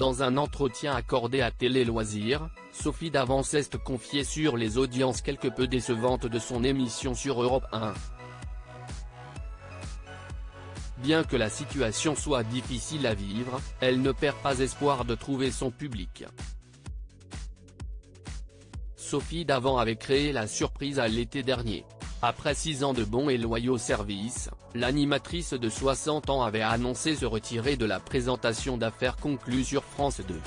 Dans un entretien accordé à Télé Loisirs, Sophie Davant s'est confiée sur les audiences quelque peu décevantes de son émission sur Europe 1. Bien que la situation soit difficile à vivre, elle ne perd pas espoir de trouver son public. Sophie Davant avait créé la surprise à l'été dernier. Après 6 ans de bons et loyaux services, l'animatrice de 60 ans avait annoncé se retirer de la présentation d'Affaires conclues sur France 2.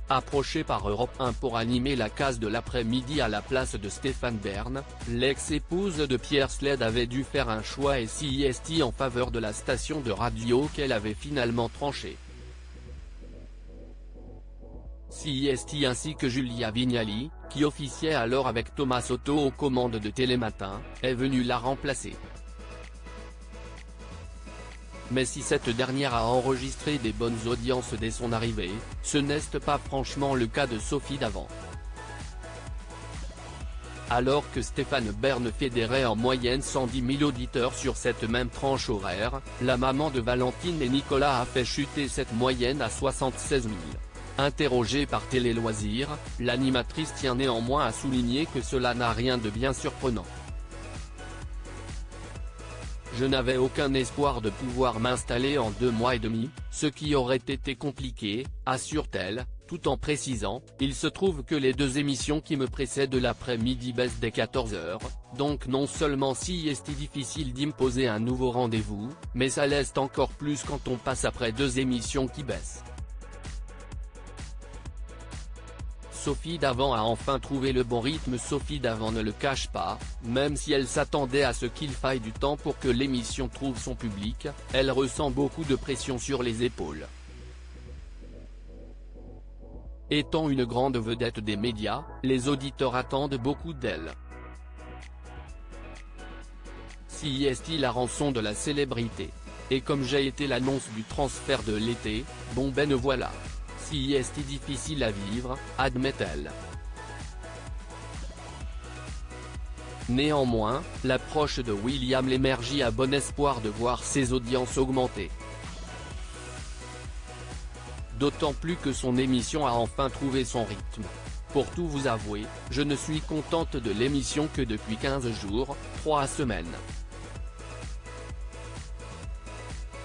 Approchée par Europe 1 pour animer la case de l'après-midi à la place de Stéphane Bern, l'ex-épouse de Pierre Sled avait dû faire un choix SIST en faveur de la station de radio qu'elle avait finalement tranché. SIST ainsi que Julia Vignali, qui officiait alors avec Thomas Soto aux commandes de Télématin, est venue la remplacer. Mais si cette dernière a enregistré des bonnes audiences dès son arrivée, ce n'est pas franchement le cas de Sophie Davant. Alors que Stéphane Bern fédérait en moyenne 110 000 auditeurs sur cette même tranche horaire, la maman de Valentine et Nicolas a fait chuter cette moyenne à 76 000. Interrogée par Télé Loisirs, l'animatrice tient néanmoins à souligner que cela n'a rien de bien surprenant. Je n'avais aucun espoir de pouvoir m'installer en 2 mois et demi, ce qui aurait été compliqué, assure-t-elle, tout en précisant, il se trouve que les 2 émissions qui me précèdent l'après-midi baissent dès 14 h, donc non seulement si est difficile d'imposer un nouveau rendez-vous, mais ça l'est encore plus quand on passe après 2 émissions qui baissent. Sophie Davant a enfin trouvé le bon rythme. Sophie Davant ne le cache pas, même si elle s'attendait à ce qu'il faille du temps pour que l'émission trouve son public, elle ressent beaucoup de pression sur les épaules. Étant une grande vedette des médias, les auditeurs attendent beaucoup d'elle. SIST la rançon de la célébrité. Et comme j'ai été l'annonce du transfert de l'été, bon ben voilà. SIST difficile à vivre, admet-elle. Néanmoins, l'approche de William Lémergie a bon espoir de voir ses audiences augmenter. D'autant plus que son émission a enfin trouvé son rythme. Pour tout vous avouer, je ne suis contente de l'émission que depuis 15 jours, 3 semaines.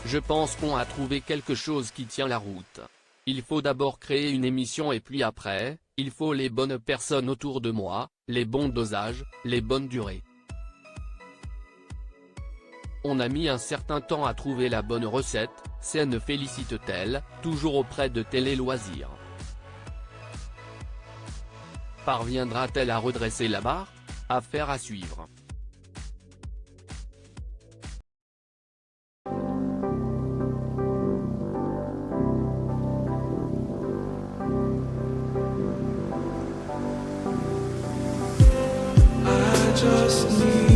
Je pense qu'on a trouvé quelque chose qui tient la route. Il faut d'abord créer une émission et puis après, il faut les bonnes personnes autour de moi, les bons dosages, les bonnes durées. On a mis un certain temps à trouver la bonne recette, s'en félicite-t-elle, toujours auprès de Télé Loisirs. Parviendra-t-elle à redresser la barre? Affaire à suivre. Just need